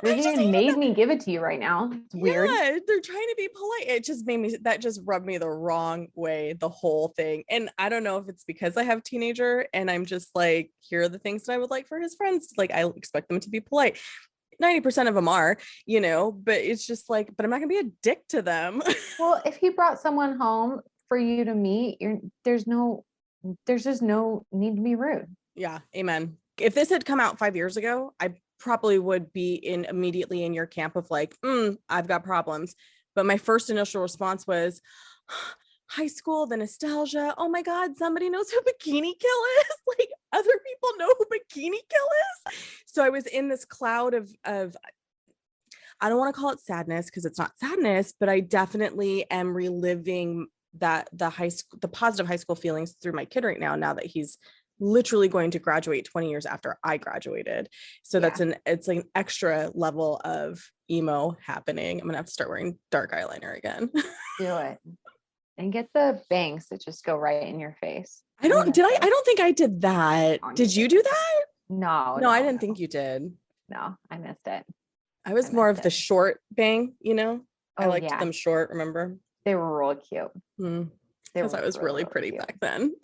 Vivian made me give it to you right now. It's weird. Yeah, they're trying to be polite. It just rubbed me the wrong way, the whole thing. And I don't know if it's because I have a teenager and I'm just like, here are the things that I would like for his friends. Like, I expect them to be polite. 90% of them are, you know, but it's just like, but I'm not gonna be a dick to them. Well, if he brought someone home for you to meet, there's just no need to be rude. Yeah, amen. If this had come out 5 years ago, I probably would be immediately in your camp of like, I've got problems. But my first initial response was high school, the nostalgia. Oh my God, somebody knows who Bikini Kill is. Like, other people know who Bikini Kill is. So I was in this cloud of I don't want to call it sadness because it's not sadness, but I definitely am reliving the positive high school feelings through my kid right now that he's literally going to graduate 20 years after I graduated. So it's like an extra level of emo happening. I'm gonna have to start wearing dark eyeliner again. Do it. And get the bangs that just go right in your face. I don't think I did that. Did you do that? No, I didn't think you did. No, I missed it. I was more of the short bang, you know? I liked them short, remember? They were really cute. Because I was really pretty back then.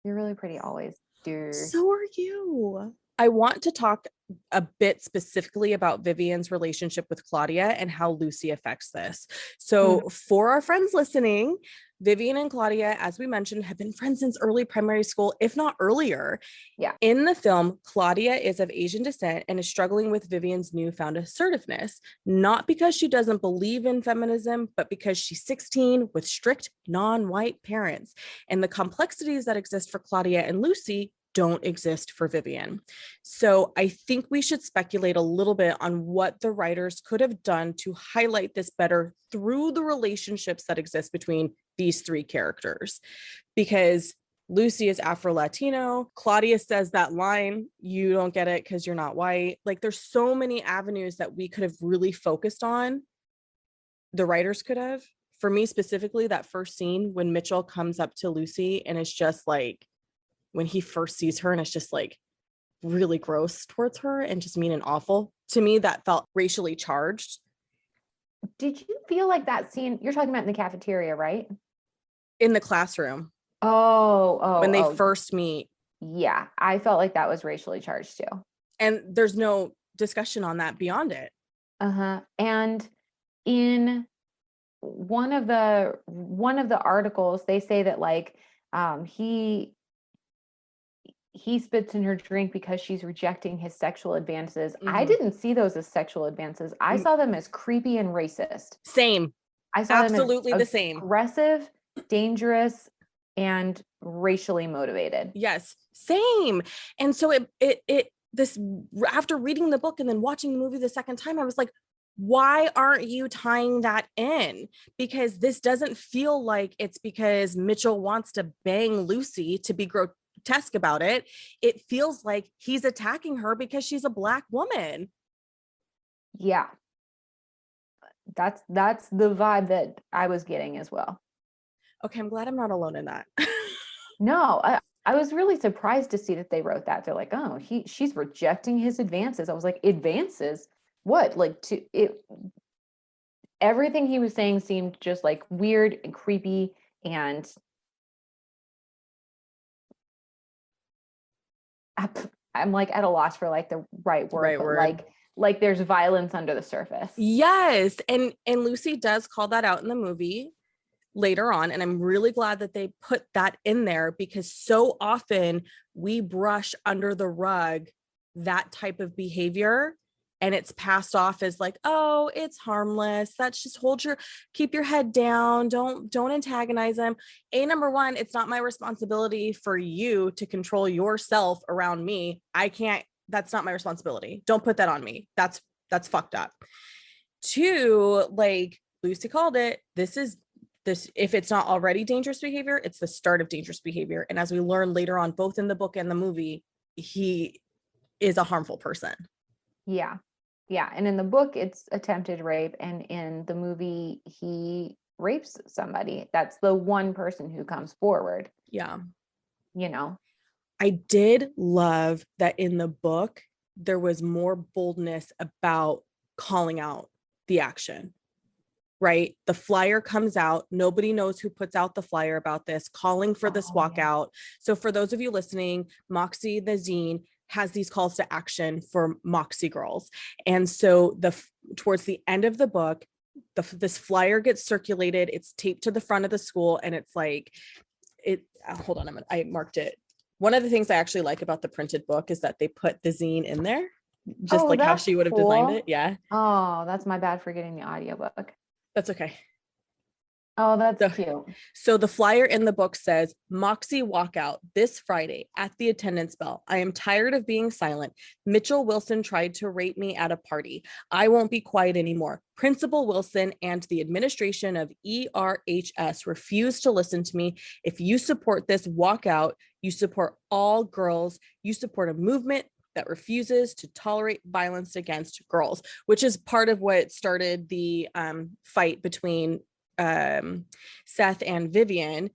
You're really pretty always, dude. So are you. I want to talk a bit specifically about Vivian's relationship with Claudia and how Lucy affects this. So, for our friends listening, Vivian and Claudia, as we mentioned, have been friends since early primary school, if not earlier. Yeah. In the film, Claudia is of Asian descent and is struggling with Vivian's newfound assertiveness, not because she doesn't believe in feminism, but because she's 16 with strict non-white parents. And the complexities that exist for Claudia and Lucy don't exist for Vivian. So I think we should speculate a little bit on what the writers could have done to highlight this better through the relationships that exist between these three characters. Because Lucy is Afro-Latino. Claudia says that line, you don't get it because you're not white. Like, there's so many avenues that we could have really focused on. The writers could have. For me specifically, that first scene when Mitchell comes up to Lucy and it's just like, when he first sees her and it's just like really gross towards her and just mean and awful. To me, that felt racially charged. Did you feel like that scene, you're talking about in the cafeteria, right? In the classroom. When they first meet. Yeah, I felt like that was racially charged too. And there's no discussion on that beyond it. And in one of the articles, they say that like he spits in her drink because she's rejecting his sexual advances. I didn't see those as sexual advances. I saw them as creepy and racist. Same. I saw absolutely them as the same. Aggressive, dangerous, and racially motivated. Yes, same. And so this, after reading the book and then watching the movie the second time, I was like, why aren't you tying that in? Because this doesn't feel like it's because Mitchell wants to bang Lucy to be grotesque about it. It feels like he's attacking her because she's a Black woman. Yeah. That's the vibe that I was getting as well. Okay, I'm glad I'm not alone in that. No, I was really surprised to see that they wrote that. They're like, oh, she's rejecting his advances. I was like, advances? What? Like, everything he was saying seemed just like weird and creepy, and I'm like at a loss for like the right word, but like there's violence under the surface. Yes, and Lucy does call that out in the movie later on, and I'm really glad that they put that in there, because so often we brush under the rug that type of behavior and it's passed off as like, oh, it's harmless, that's just keep your head down, don't antagonize them. Number one, it's not my responsibility for you to control yourself around me. That's not my responsibility. Don't put that on me. That's fucked up. Two, like Lucy called it, this, if it's not already dangerous behavior, it's the start of dangerous behavior. And as we learn later on, both in the book and the movie, he is a harmful person. Yeah. And in the book, it's attempted rape. And in the movie, he rapes somebody. That's the one person who comes forward. Yeah. I did love that in the book, there was more boldness about calling out the action. Right? The flyer comes out. Nobody knows who puts out the flyer about this, calling for this walkout. Yeah. So for those of you listening, Moxie, the zine, has these calls to action for Moxie girls. And so towards the end of the book, this flyer gets circulated. It's taped to the front of the school. And it's like, hold on, I marked it. One of the things I actually like about the printed book is that they put the zine in there, just like how she would have designed it. Yeah. Oh, that's my bad for getting the audiobook. That's okay. Oh, that's cute. So the flyer in the book says, Moxie walkout this Friday at the attendance bell. I am tired of being silent. Mitchell Wilson tried to rape me at a party. I won't be quiet anymore. Principal Wilson and the administration of ERHS refuse to listen to me. If you support this walkout, you support all girls. You support a movement that refuses to tolerate violence against girls, which is part of what started the fight between Seth and Vivian.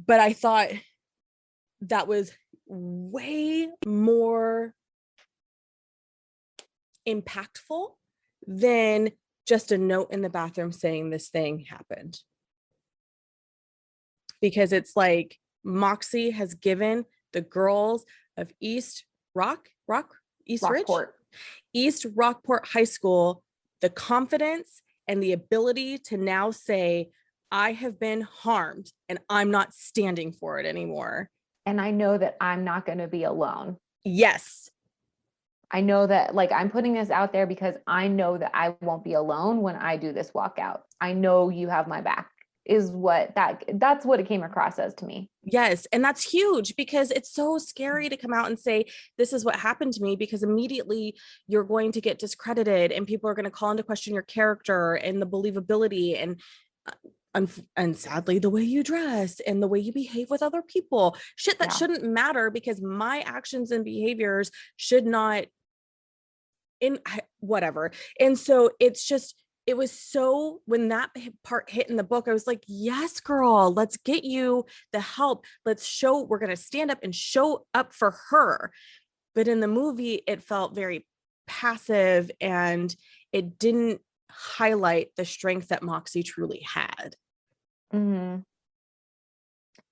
But I thought that was way more impactful than just a note in the bathroom saying this thing happened. Because it's like Moxie has given the girls of East East Ridge, Rockport. East Rockport High School, the confidence and the ability to now say, I have been harmed and I'm not standing for it anymore. And I know that I'm not going to be alone. Yes. I know that, like, I'm putting this out there because I know that I won't be alone when I do this walkout. I know you have my back, is what that's what it came across as to me. Yes. And that's huge because it's so scary to come out and say, this is what happened to me, because immediately you're going to get discredited and people are going to call into question your character and the believability and sadly the way you dress and the way you behave with other people, shit that shouldn't matter, because my actions and behaviors should not in whatever. And so it's just, it was so, when that part hit in the book, I was like, yes, girl, let's get you the help. Let's show, we're going to stand up and show up for her. But in the movie, it felt very passive and it didn't highlight the strength that Moxie truly had. Mm-hmm.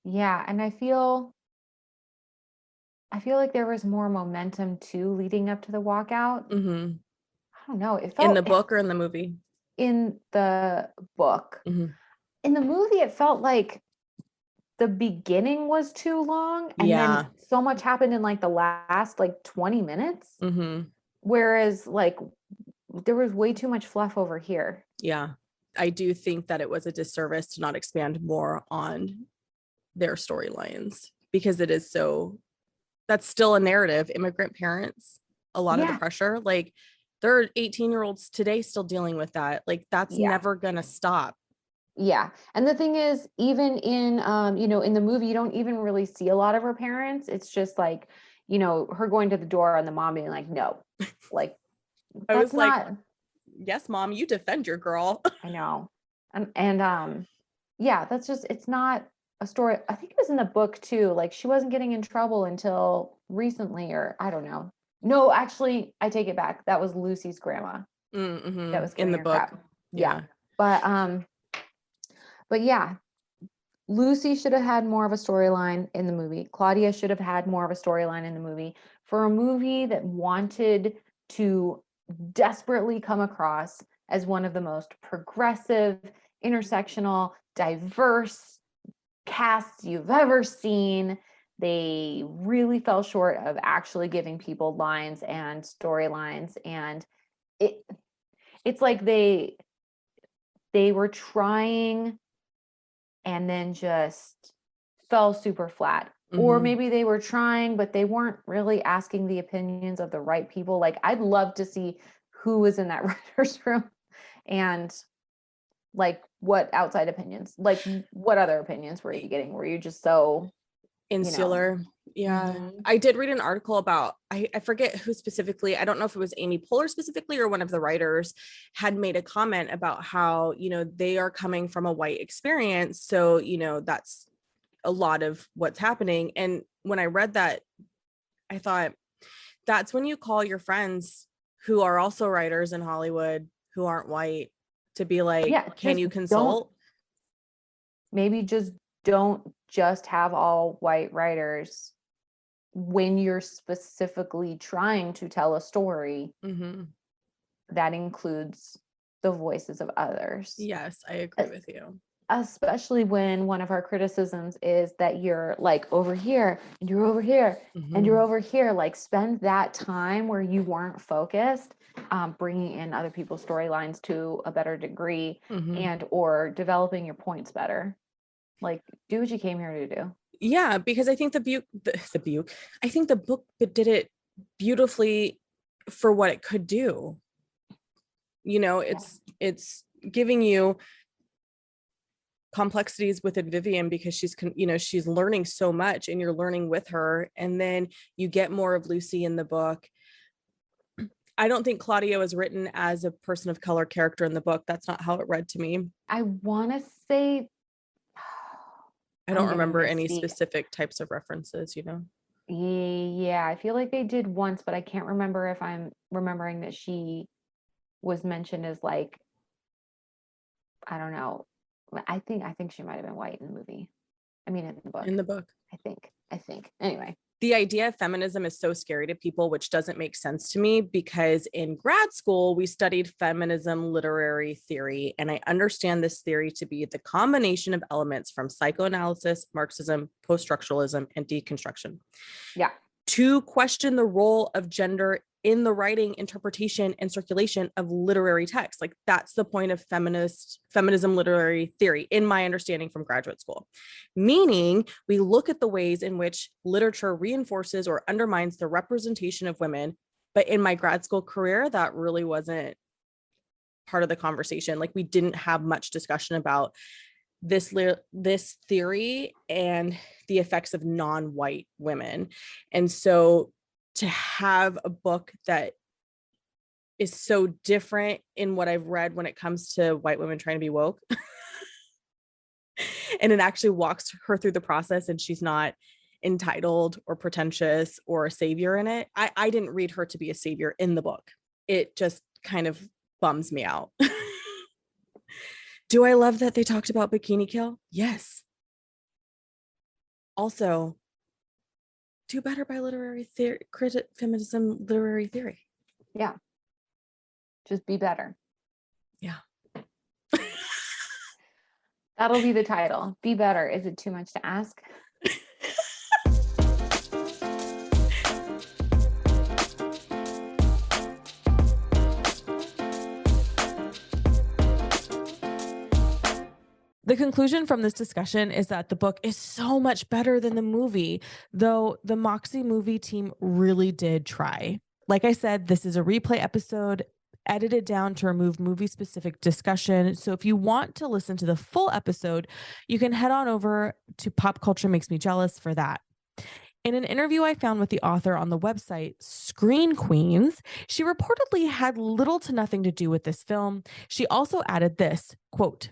Yeah. And I feel like there was more momentum too leading up to the walkout. Mm-hmm. I don't know. It felt in the book or in the movie? In the book. Mm-hmm. In the movie, it felt like the beginning was too long and then so much happened in like the last like 20 minutes. Mm-hmm. Whereas like there was way too much fluff over here. Yeah. I do think that it was a disservice to not expand more on their storylines, because it is so, that's still a narrative. Immigrant parents, a lot of the pressure, like there are 18-year-olds today still dealing with that. Like that's never gonna stop. Yeah. And the thing is, even in in the movie, you don't even really see a lot of her parents. It's just like, her going to the door and the mom being like, no, like I was like, not, yes, mom, you defend your girl. I know. And yeah, that's just, it's not a story. I think it was in the book too. Like she wasn't getting in trouble until recently, or I don't know. No, actually, I take it back. That was Lucy's grandma. Mm-hmm. That was in the book. crap. Yeah. But yeah, Lucy should have had more of a storyline in the movie. Claudia should have had more of a storyline in the movie. For a movie that wanted to desperately come across as one of the most progressive, intersectional, diverse casts you've ever seen, they really fell short of actually giving people lines and storylines. And it's like they were trying and then just fell super flat. Or maybe they were trying, but they weren't really asking the opinions of the right people. Like I'd love to see who was in that writer's room and like what outside opinions, like what other opinions were you getting? Were you just so insular? Yeah. I did read an article about, I forget who specifically, I don't know if it was Amy Poehler specifically or one of the writers had made a comment about how, they are coming from a white experience. So, that's a lot of what's happening. And when I read that, I thought that's when you call your friends who are also writers in Hollywood who aren't white to be like, can you consult? Maybe just don't just have all white writers when you're specifically trying to tell a story that includes the voices of others. Yes, I agree with you. Especially when one of our criticisms is that you're like over here and you're over here and you're over here. Like spend that time where you weren't focused, bringing in other people's storylines to a better degree and or developing your points better. Like do what you came here to do. Yeah, because I think I think the book did it beautifully for what it could do. It's giving you complexities within Vivian because she's learning so much and you're learning with her, and then you get more of Lucy in the book. I don't think Claudia was written as a person of color character in the book. That's not how it read to me. I want to say I don't remember any specific types of references, Yeah, I feel like they did once, but I can't remember if I'm remembering that she was mentioned as like, I don't know. I think she might have been white in the movie. I mean, in the book. In the book. I think. Anyway. the idea of feminism is so scary to people, which doesn't make sense to me, because in grad school, we studied feminism literary theory. And I understand this theory to be the combination of elements from psychoanalysis, Marxism, post-structuralism, and deconstruction. Yeah. To question the role of gender in the writing, interpretation, and circulation of literary texts. Like, that's the point of feminism literary theory, in my understanding from graduate school. Meaning, we look at the ways in which literature reinforces or undermines the representation of women. But in my grad school career, that really wasn't part of the conversation. Like, we didn't have much discussion about this theory and the effects of non-white women. And so to have a book that is so different in what I've read when it comes to white women trying to be woke, and it actually walks her through the process, and she's not entitled or pretentious or a savior in it. I didn't read her to be a savior in the book. It just kind of bums me out. Do I love that they talked about bikini kill? Yes. Also, do better by literary theory, feminism literary theory. Yeah. Just be better. Yeah. That'll be the title. Be better. Is it too much to ask? The conclusion from this discussion is that the book is so much better than the movie, though the Moxie movie team really did try. Like I said, this is a replay episode edited down to remove movie-specific discussion. So if you want to listen to the full episode, you can head on over to Pop Culture Makes Me Jealous for that. In an interview I found with the author on the website Screen Queens, she reportedly had little to nothing to do with this film. She also added this, quote,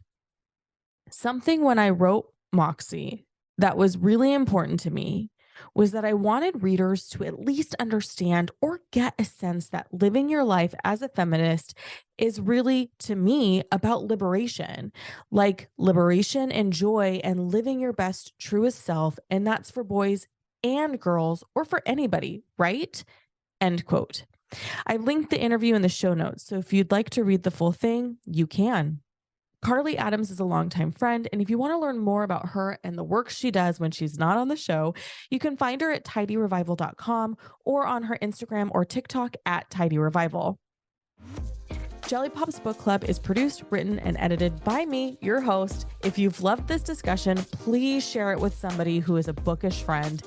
"Something when I wrote Moxie that was really important to me was that I wanted readers to at least understand or get a sense that living your life as a feminist is really, to me, about liberation, like liberation and joy and living your best, truest self. And that's for boys and girls, or for anybody, right?" End quote. I linked the interview in the show notes, so if you'd like to read the full thing, you can. Carly Adams is a longtime friend, and if you want to learn more about her and the work she does when she's not on the show, you can find her at tidyrevival.com or on her Instagram or TikTok at tidyrevival. Jelly Pop's Book Club is produced, written, and edited by me, your host. If you've loved this discussion, please share it with somebody who is a bookish friend.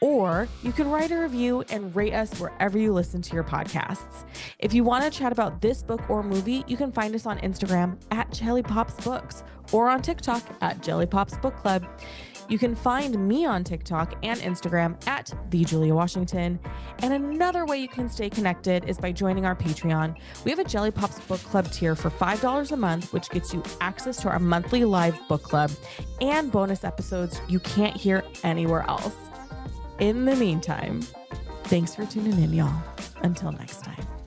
Or you can write a review and rate us wherever you listen to your podcasts. If you want to chat about this book or movie, you can find us on Instagram at Jelly Pops Books or on TikTok at Jelly Pops Book Club. You can find me on TikTok and Instagram at The Julia Washington. And another way you can stay connected is by joining our Patreon. We have a Jelly Pops Book Club tier for $5 a month, which gets you access to our monthly live book club and bonus episodes you can't hear anywhere else. In the meantime, thanks for tuning in, y'all. Until next time.